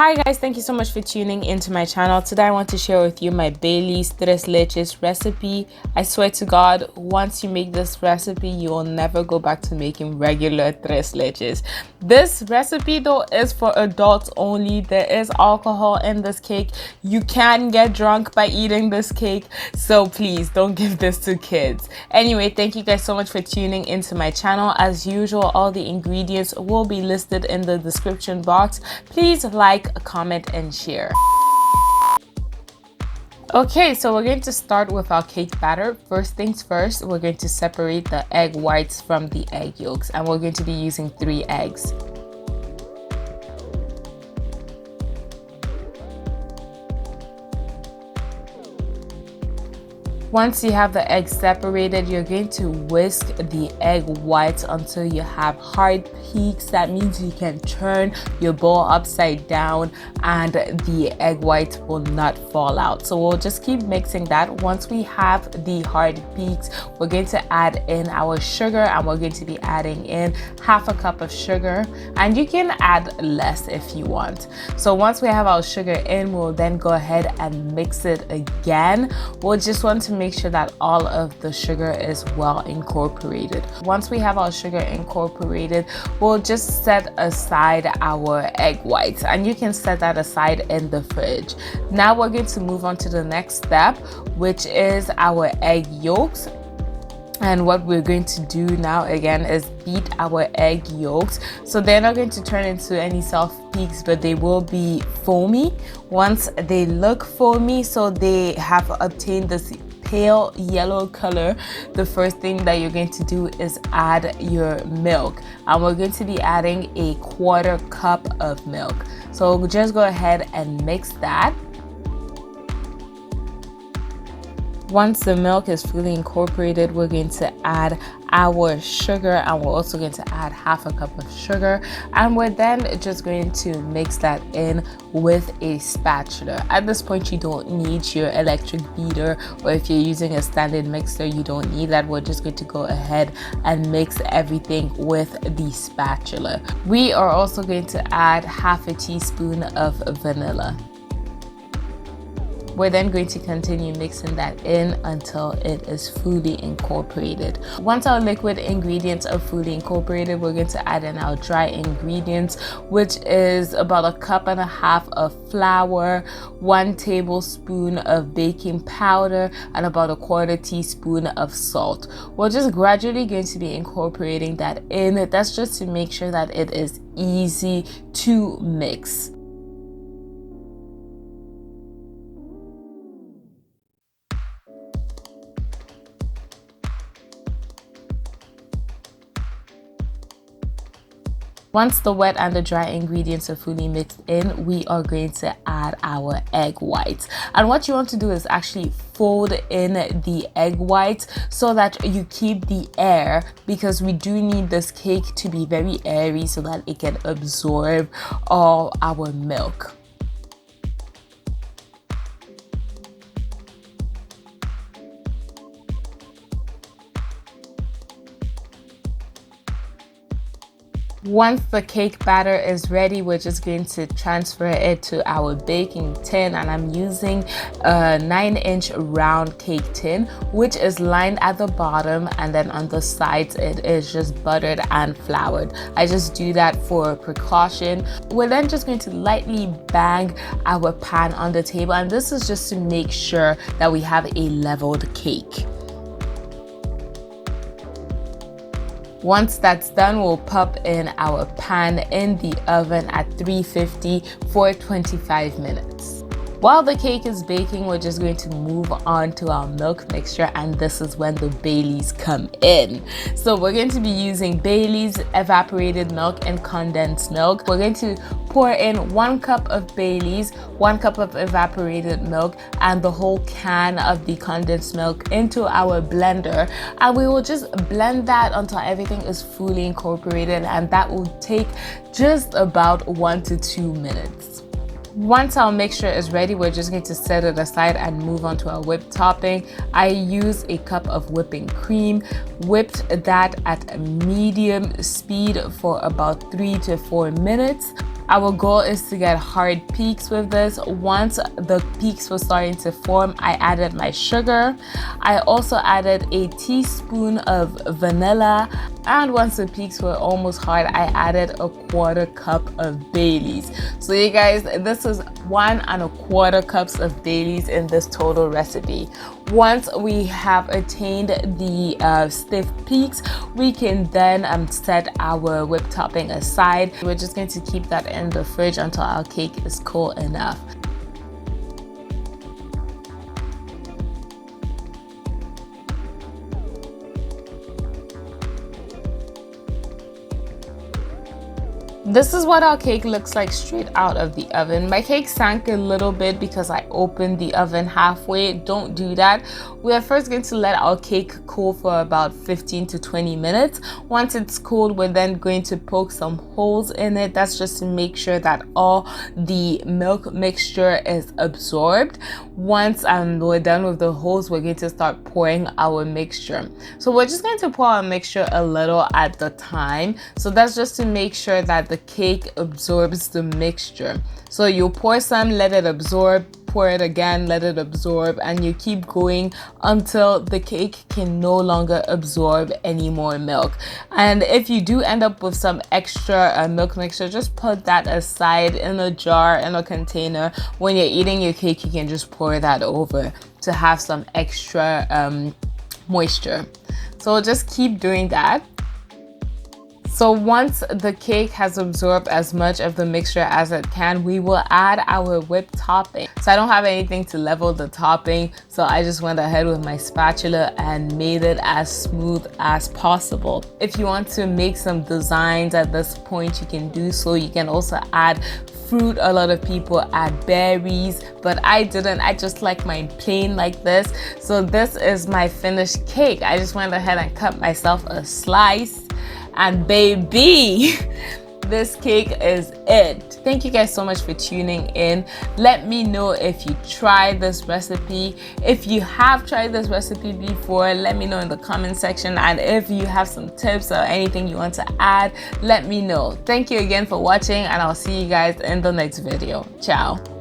Hi guys, thank you so much for tuning into my channel. Today I want to share with you my Bailey's Tres Leches recipe. I swear to God, once you make this recipe, you will never go back to making regular Tres Leches. This recipe though is for adults only. There is alcohol in this cake. You can get drunk by eating this cake, so please don't give this to kids. Anyway, thank you guys so much for tuning into my channel. As usual, all the ingredients will be listed in the description box. Please like, comment, and share. Okay, so we're going to start with our cake batter. First things first, we're going to separate the egg whites from the egg yolks, and we're going to be using 3 eggs. Once you have the eggs separated, you're going to whisk the egg whites until you have hard peaks. That means you can turn your bowl upside down and the egg white will not fall out. So we'll just keep mixing that. Once we have the hard peaks, we're going to add in our sugar, and we're going to be adding in half a cup of sugar, and you can add less if you want. So once we have our sugar in, we'll then go ahead and mix it again. We'll just want to make sure that all of the sugar is well incorporated. Once we have our sugar incorporated, we'll just set aside our egg whites, and you can set that aside in the fridge. Now we're going to move on to the next step, which is our egg yolks. And what we're going to do now again is beat our egg yolks. So they're not going to turn into any soft peaks, but they will be foamy. Once they look foamy, so they have obtained this pale yellow color, the first thing that you're going to do is add your milk, and we're going to be adding a 1/4 cup of milk. So just go ahead and mix that. Once the milk is fully incorporated, we're going to add our sugar, and we're also going to add half a cup of sugar, and we're then just going to mix that in with a spatula. At this point, you don't need your electric beater, or if you're using a standard mixer, you don't need that. We're just going to go ahead and mix everything with the spatula. We are also going to add half a teaspoon of vanilla. We're then going to continue mixing that in until it is fully incorporated. Once our liquid ingredients are fully incorporated, we're going to add in our dry ingredients, which is about 1.5 cups of flour, 1 tablespoon of baking powder, and about 1/4 teaspoon of salt. We're just gradually going to be incorporating that in. That's just to make sure that it is easy to mix. Once the wet and the dry ingredients are fully mixed in, we are going to add our egg whites. And what you want to do is actually fold in the egg whites so that you keep the air, because we do need this cake to be very airy so that it can absorb all our milk. Once the cake batter is ready, we're just going to transfer it to our baking tin, and I'm using a 9-inch round cake tin, which is lined at the bottom, and then on the sides it is just buttered and floured. I just do that for precaution. We're then just going to lightly bang our pan on the table, and this is just to make sure that we have a leveled cake. Once that's done, we'll pop in our pan in the oven at 350 for 25 minutes. While the cake is baking, we're just going to move on to our milk mixture, and this is when the Baileys come in. So we're going to be using Baileys, evaporated milk, and condensed milk. We're going to pour in 1 cup of Baileys, 1 cup of evaporated milk, and the whole can of the condensed milk into our blender, and we will just blend that until everything is fully incorporated, and that will take just about 1 to 2 minutes. Once our mixture is ready, we're just going to set it aside and move on to our whipped topping. I use a cup of whipping cream, whipped that at a medium speed for about 3 to 4 minutes. Our goal is to get hard peaks with this. Once the peaks were starting to form, I added my sugar. I also added a teaspoon of vanilla, and once the peaks were almost hard, I added a 1/4 cup of Baileys. So you guys, this is 1 1/4 cups of Baileys in this total recipe. Once we have attained the stiff peaks, we can then set our whipped topping aside. We're just going to keep that in the fridge until our cake is cool enough. This is what our cake looks like straight out of the oven. My cake sank a little bit because I opened the oven halfway. Don't do that. We are first going to let our cake cool for about 15 to 20 minutes. Once it's cooled, we're then going to poke some holes in it. That's just to make sure that all the milk mixture is absorbed. Once we're done with the holes, we're going to start pouring our mixture. So we're just going to pour our mixture a little at the time. So that's just to make sure that the cake absorbs the mixture. So you pour some, let it absorb, pour it again, let it absorb, and you keep going until the cake can no longer absorb any more milk. And if you do end up with some extra milk mixture, just put that aside in a jar, in a container. When you're eating your cake, you can just pour that over to have some extra moisture. So just keep doing that. So once the cake has absorbed as much of the mixture as it can, we will add our whipped topping. So I don't have anything to level the topping, so I just went ahead with my spatula and made it as smooth as possible. If you want to make some designs at this point, you can do so. You can also add fruit. A lot of people add berries, but I didn't. I just like mine plain like this. So this is my finished cake. I just went ahead and cut myself a slice. And baby, this cake is it. Thank you guys so much for tuning in. Let me know if you tried this recipe. If you have tried this recipe before, let me know in the comment section. And if you have some tips or anything you want to add, let me know. Thank you again for watching, and I'll see you guys in the next video. Ciao.